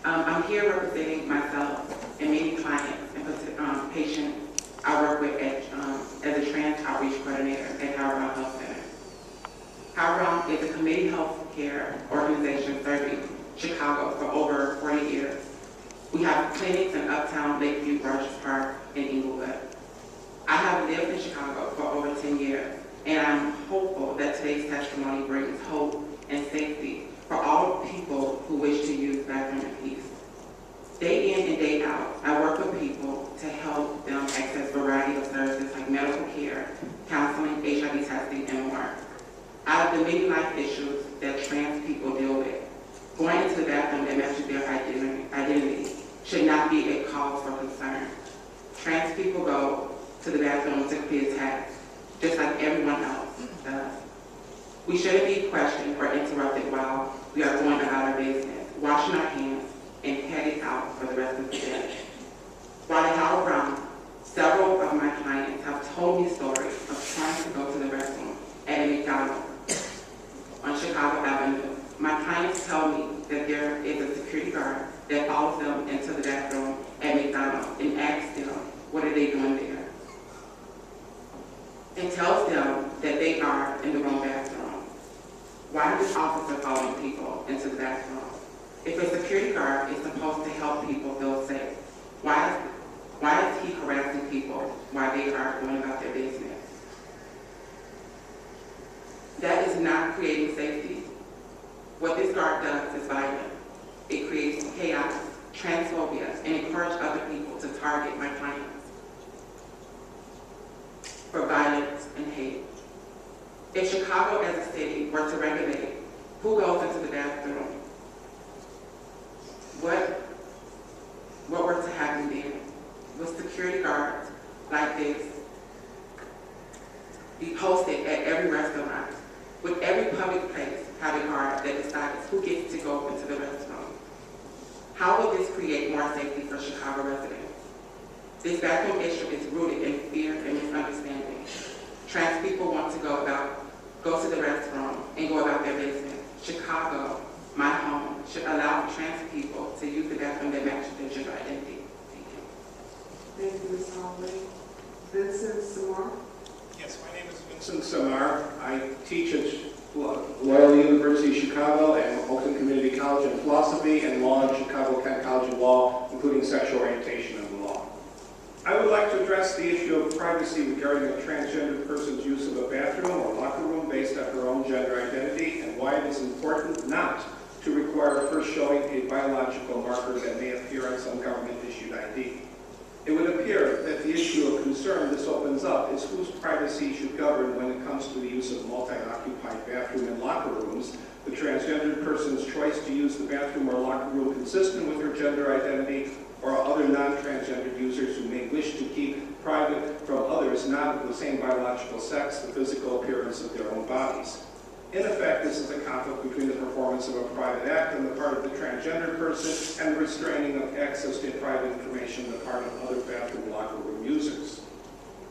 I'm here representing myself and many clients and patients I work with as a trans outreach coordinator at Howard Health Center. Howard is a community health care organization serving Chicago for over 40 years. We have clinics in Uptown, Lakeview, Rogers Park, and Inglewood. I have lived in Chicago for over 10 years, and I'm hopeful that today's testimony brings hope and safety for all people who wish to use bathroom in peace. Day in and day out, I work with people to help them access a variety of services like medical care, counseling, HIV testing, and more. Out of the many life issues that trans people deal with, going into the bathroom that matches their identity should not be a cause for concern. Trans people go to the bathroom to be attacked, just like everyone else does. We shouldn't be questioned or interrupted while we are going about our business, washing our hands, and heading out for the rest of the day. While at Howard Brown, several of my clients have told me stories of trying to go to the restroom at a McDonald's on Chicago Avenue. My clients tell me that there is a security guard that follows them into the bathroom at McDonald's and asks them, what are they doing there? And tells them that they are in the wrong bathroom. Why is this officer following people into the bathroom? If a security guard is supposed to help people feel safe, why is he harassing people while they are going about their business? That is not creating safety. What this guard does is violent. It creates chaos, transphobia, and encourages other people to target my clients for violence and hate. If Chicago as a city were to regulate who goes into the bathroom, what were to happen then? Would security guards like this be posted at every restaurant? Would every public place have a guard that decides who gets to go into the restroom? How will this create more safety for Chicago residents? This bathroom issue is rooted in fear and misunderstanding. Trans people want to go to the restroom and go about their business. Chicago, my home, should allow trans people to use the bathroom that matches their gender identity. Thank you. Thank you, Ms. Holloway. Vincent Samar. Yes, my name is Vincent Samar. I teach at Loyola University Chicago and Oakland Community College in philosophy and law at Chicago Kent College of Law, including sexual orientation and the law. I would like to address the issue of privacy regarding a transgender person's use of a bathroom or locker room based on her own gender identity and why it is important not to require first showing a biological marker that may appear on some government-issued ID. It would appear that the issue of concern this opens up is whose privacy should govern when it comes to the use of multi-occupied bathroom and locker rooms, the transgendered person's choice to use the bathroom or locker room consistent with her gender identity, or other non-transgendered users who may wish to keep private from others not of the same biological sex the physical appearance of their own bodies. In effect, this is a conflict between the performance of a private act on the part of the transgender person and the restraining of access to private information on the part of other bathroom locker room users.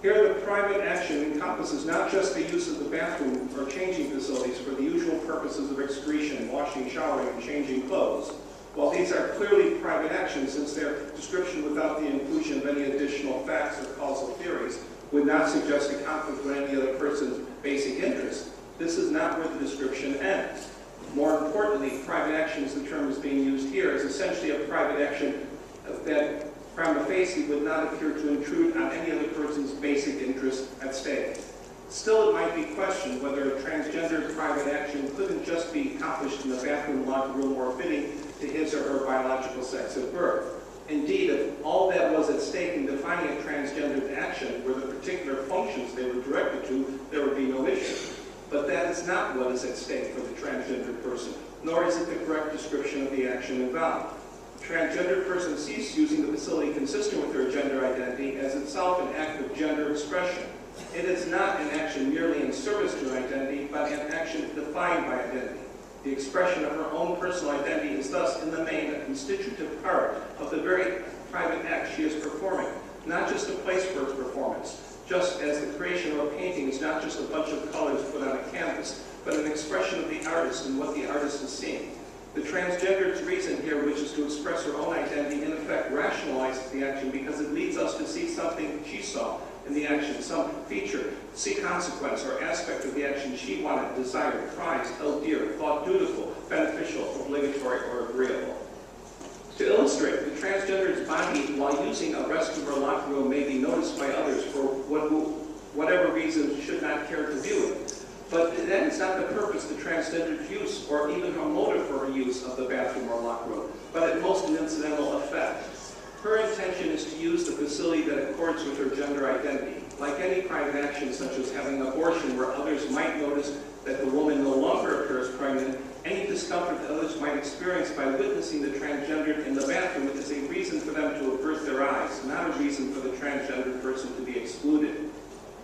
Here, the private action encompasses not just the use of the bathroom or changing facilities for the usual purposes of excretion, washing, showering, and changing clothes. While these are clearly private actions, since their description without the inclusion of any additional facts or causal theories would not suggest a conflict with any other person's basic interest, this is not where the description ends. More importantly, private action, as the term is being used here, is essentially a private action that prima facie would not appear to intrude on any other person's basic interest at stake. Still, it might be questioned whether a transgender private action couldn't just be accomplished in the bathroom, locker room, or fitting to his or her biological sex at birth. Indeed, if all that was at stake in defining a transgendered action were the particular functions they were directed to, there would be no issue. But that is not what is at stake for the transgendered person, nor is it the correct description of the action involved. The transgendered person sees using the facility consistent with her gender identity as itself an act of gender expression. It is not an action merely in service to her identity, but an action defined by identity. The expression of her own personal identity is thus, in the main, a constitutive part of the very private act she is performing, not just a place for its performance. Just as the creation of a painting is not just a bunch of colors put on a canvas, but an expression of the artist and what the artist is seeing. The transgendered transgender's reason here, which is to express her own identity, in effect rationalizes the action because it leads us to see something she saw in the action, some feature, see consequence or aspect of the action she wanted, desired, prized, held dear, thought dutiful, beneficial, obligatory, or agreeable. To illustrate, the transgender's body, while using a restroom or locker room, may be noticed by others for whatever reason should not care to view it. But that is not the purpose of the transgender's use, or even her motive for her use of the bathroom or locker room, but at most an incidental effect. Her intention is to use the facility that accords with her gender identity. Like any private action, such as having an abortion, where others might notice that the woman no longer appears pregnant, any discomfort that others might experience by witnessing the transgendered in the bathroom is a reason for them to avert their eyes, not a reason for the transgendered person to be excluded.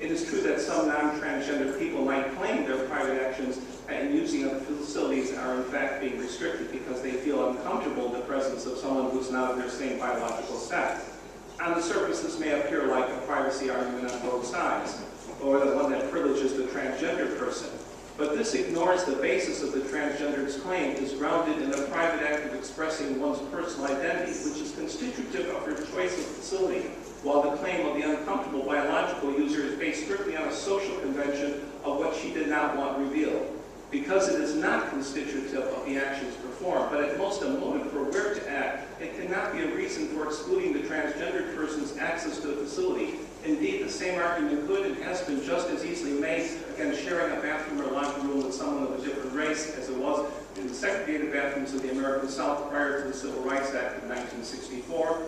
It is true that some non-transgender people might claim their private actions and using of facilities are in fact being restricted because they feel uncomfortable in the presence of someone who's not of their same biological sex. On the surface, this may appear like a privacy argument on both sides, or the one that privileges the transgender person. But this ignores the basis of the transgender's claim is grounded in a private act of expressing one's personal identity, which is constitutive of her choice of facility, while the claim of the uncomfortable biological user is based strictly on a social convention of what she did not want revealed. Because it is not constitutive of the actions performed, but at most a motive for where to act, it cannot be a reason for excluding the transgendered person's access to the facility. Indeed, the same argument could and has been just as easily made against sharing a bathroom or locker room with someone of a different race as it was in the segregated bathrooms of the American South prior to the Civil Rights Act of 1964.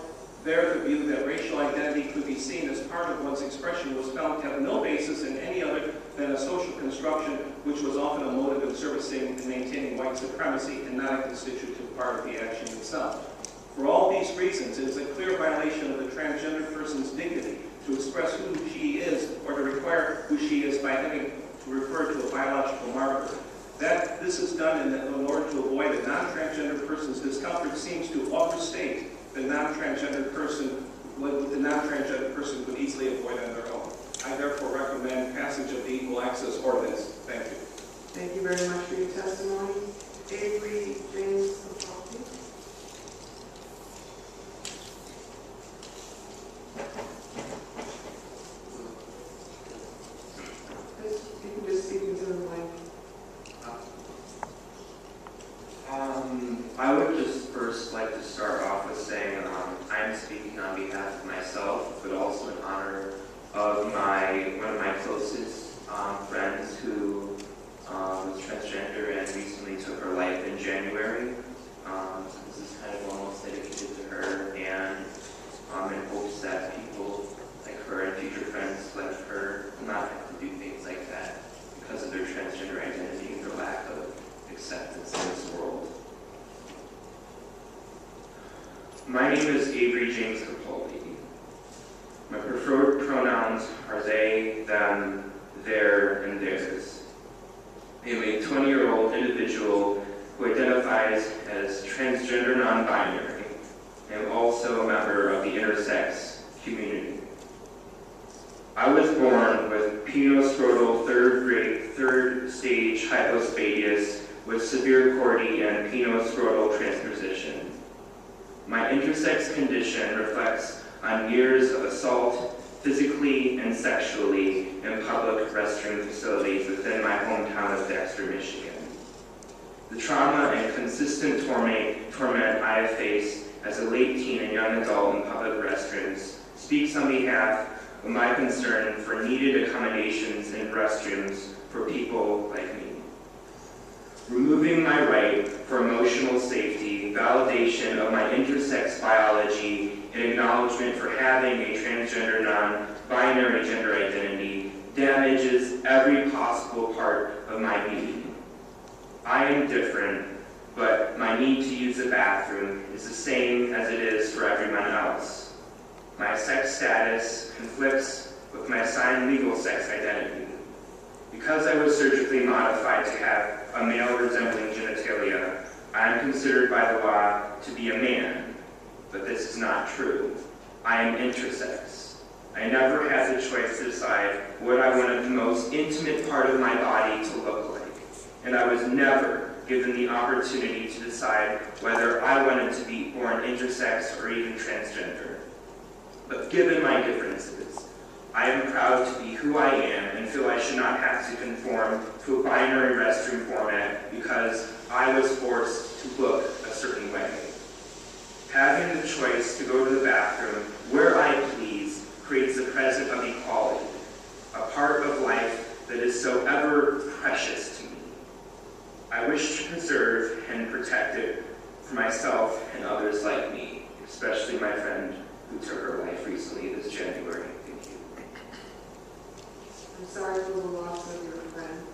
There, the view that racial identity could be seen as part of one's expression was found to have no basis in any other than a social construction, which was often a motive in servicing and maintaining white supremacy and not a constitutive part of the action itself. For all these reasons, it is a clear violation of the transgender person's dignity to express who she is or to require who she is by having to refer to a biological marker. That this is done in order to avoid a non-transgender person's discomfort seems to overstate the non-transgender person, what the non-transgender person could easily avoid on their own. I therefore recommend passage of the Equal Access Ordinance. Thank you. Thank you very much for your testimony. Avery James Capaldi. You can just speak into the mic. I would just first like to start off with saying I'm speaking on behalf of myself, but also in honor of one of my closest friends who was transgender and recently took her life in January. So this is kind of almost dedicated to her, and in hopes that people like her and future friends like her will not have to do things like that because of their transgender identity and their lack of acceptance in this world. My name is Avery James Capaldi. My preferred pronouns are they, them, their, and theirs. I am a 20-year-old individual who identifies as transgender non-binary and also a member of the intersex community. I was born with pinoscrotal third stage hypospadias with severe chordae and pinoscrotal transposition. My intersex condition reflects on years of assault, physically and sexually, in public restroom facilities within my hometown of Dexter, Michigan. The trauma and consistent torment I have faced as a late teen and young adult in public restrooms speaks on behalf of my concern for needed accommodations in restrooms for people like me. Removing my right for emotional safety, validation of my intersex biology, and acknowledgement for having a transgender non-binary gender identity damages every possible part of my being. I am different, but my need to use the bathroom is the same as it is for everyone else. My sex status conflicts with my assigned legal sex identity. Because I was surgically modified to have a male-resembling genitalia, I am considered by the law to be a man, but this is not true. I am intersex. I never had the choice to decide what I wanted the most intimate part of my body to look like, and I was never given the opportunity to decide whether I wanted to be born intersex or even transgender. But given my differences, I am proud to be who I am and feel I should not have to conform to a binary restroom format because I was forced to look a certain way. Having the choice to go to the bathroom where I please creates a present of equality, a part of life that is so ever precious to me. I wish to preserve and protect it for myself and others like me, especially my friend who took her life recently this January. Thank you. I'm sorry for the loss of your friend.